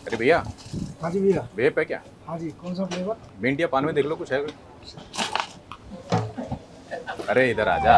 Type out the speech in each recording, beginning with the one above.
अरे भैया, हाँ जी भैया। वेप है क्या? हाँ जी, कौन सा फ्लेवर? मिंट या पान में देख लो, कुछ है कोई? अरे इधर आजा।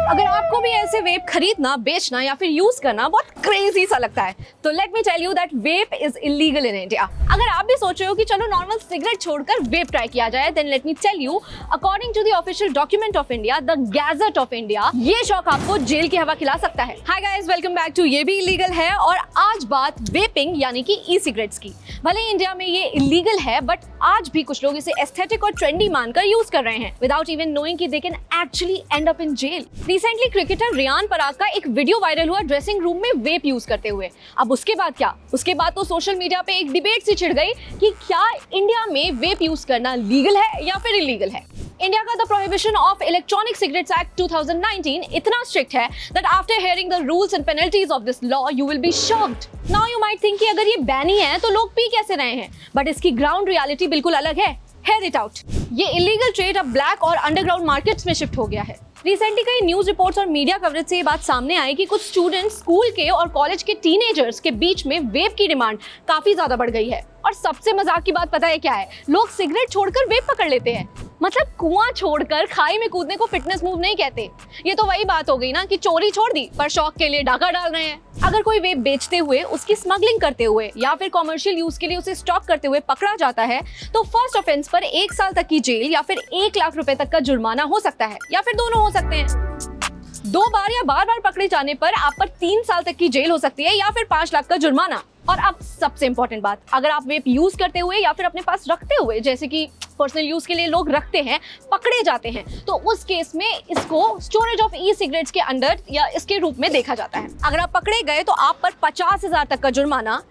अगर आपको भी ऐसे वेप खरीदना, बेचना या फिर यूज करना बहुत क्रेजी सा लगता है तो let me tell you that vape is illegal in India. अगर आप भी सोच रहे हो कि चलो नॉर्मल सिगरेट छोड़कर वेप ट्राई किया जाए, then let me tell you according to the official document of India, the gazette of India, ये शौक आपको जेल की हवा खिला सकता है। Hi guys, welcome back to ये भी इलीगल है। और आज बात वेपिंग यानी कि ई सिगरेट्स की। भले इंडिया में ये इलीगल है बट आज भी कुछ लोग इसे एस्थेटिक और ट्रेंडी मानकर यूज कर रहे हैं विदाउट इवन नोइंग कि they can actually end up in jail. Recently cricketer Riyan Parag का एक वीडियो वायरल हुआ ड्रेसिंग रूम में वेप यूज करते हुए। अब उसके बाद क्या? उसके बाद तो सोशल मीडिया पे एक डिबेट सी छिड़ गई कि क्या इंडिया में वेप यूज करना लीगल है या फिर इलीगल है। इंडिया का the prohibition of electronic cigarettes act 2019 इतना स्ट्रिक्ट है that after hearing the rules and penalties of this law you will be shocked. Now you might think कि अगर ये बैन ही है तो लोग पी कैसे रहे हैं, बट इसकी ग्राउंड रियलिटी बिल्कुल अलग है। Hear it out. ये इलीगल ट्रेड अब ब्लैक और अंडरग्राउंड मार्केट्स में शिफ्ट हो गया है। रिसेंटली कई न्यूज रिपोर्ट्स और मीडिया कवरेज से ये बात सामने आई कि कुछ स्टूडेंट्स स्कूल के और कॉलेज के टीनेजर्स के बीच में वेप की डिमांड काफी ज्यादा बढ़ गई है। और सबसे मजाक की बात पता है क्या है? लोग सिगरेट छोड़कर वेप पकड़ लेते हैं। मतलब कुआं छोड़कर खाई में कूदने को फिटनेस मूव नहीं कहते। ये तो वही बात हो गई ना कि चोरी छोड़ दी पर शौक के लिए डाका डाल रहे हैं। अगर कोई वेप बेचते हुए, उसकी स्मगलिंग करते हुए या फिर कॉमर्शियल यूज के लिए उसे स्टॉक करते हुए पकड़ा जाता है तो फर्स्ट ऑफेंस पर 1 साल तक की जेल या फिर 1 लाख रुपए तक का जुर्माना हो सकता है, या फिर दोनों हो सकते हैं। 2 बार या बार बार पकड़े जाने पर आप पर 3 साल तक की जेल हो सकती है या फिर 5 लाख का जुर्माना। और अब सबसे इंपॉर्टेंट बात, अगर आप वेप यूज करते हुए या फिर अपने पास रखते हुए, जैसे कि पर्सनल यूज के लिए लोग रखते हैं, पकड़े जाते हैं तो उस केस में इसको स्टोरेज ऑफ ई सिगरेट्स के अंडर या इसके रूप में देखा जाता है। अगर आप पकड़े गए तो आप पर 50,000 तक का जुर्माना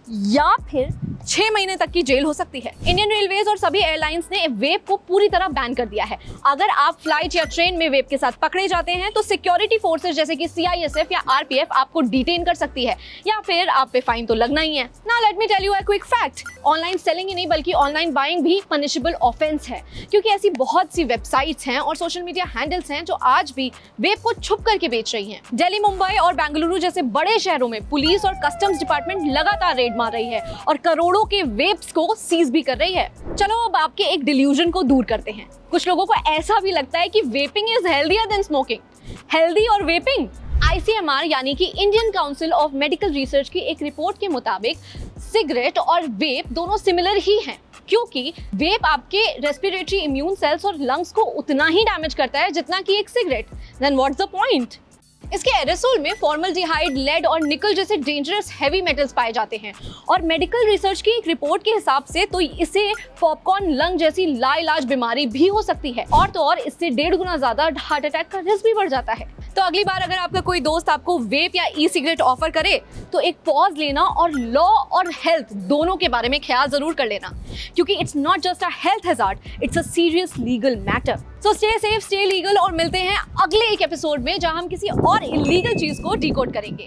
या फिर 6 महीने तक की जेल हो सकती है। इंडियन रेलवेज और सभी एयरलाइंस ने वेप को पूरी तरह बैन कर दिया है। अगर आप फ्लाइट या ट्रेन में वेप के साथ पकड़े जाते हैं तो सिक्योरिटी फोर्सेस जैसे कि CISF या RPF आपको डिटेन कर सकती है या फिर आप पे फाइन तो लगना ही है। Now let me tell you a quick fact, online selling ही नहीं बल्कि ऑनलाइन बाइंग भी पनिशेबल ऑफेंस है, क्योंकि ऐसी बहुत सी वेबसाइट्स हैं और सोशल मीडिया हैंडल्स हैं जो आज भी वेप को छुप करके बेच रही हैं। दिल्ली, मुंबई और बेंगलुरु जैसे बड़े शहरों में पुलिस और कस्टम्स डिपार्टमेंट लगातार रेड मार रही है और करोड़ों के वेप्स को सीज भी कर रही है। चलो अब आपके एक डिल्यूजन को दूर करते हैं। कुछ लोगों को ऐसा भी लगता है कि vaping is healthier then smoking. Healthy और वेपिंग? ICMR यानी कि Indian council of medical research की एक रिपोर्ट के मुताबिक सिगरेट और वेप दोनों सिमिलर ही हैं, क्योंकि वेप आपके रेस्पिरेटरी इम्यून सेल्स और लंग्स को उतना ही डैमेज करता है जितना कि एक cigarette. Then what's the point? इसके एरोसोल में फॉर्मल्डिहाइड, लेड और निकल जैसे डेंजरस हैवी मेटल्स पाए जाते हैं और मेडिकल रिसर्च की एक रिपोर्ट के हिसाब से तो इससे पॉपकॉर्न लंग जैसी लाइलाज बीमारी भी हो सकती है और तो और इससे 1.5 गुना ज्यादा हार्ट अटैक का रिस्क भी बढ़ जाता है। तो अगली बार अगर आपका कोई दोस्त आपको वेप या ई सिगरेट ऑफर करे तो एक पॉज लेना और लॉ और हेल्थ दोनों के बारे में ख्याल जरूर कर लेना, क्योंकि it's not just a health hazard, it's a serious legal matter. So stay safe, stay legal और मिलते हैं अगले एक एपिसोड में जहां हम किसी और इलीगल चीज को डिकोड करेंगे।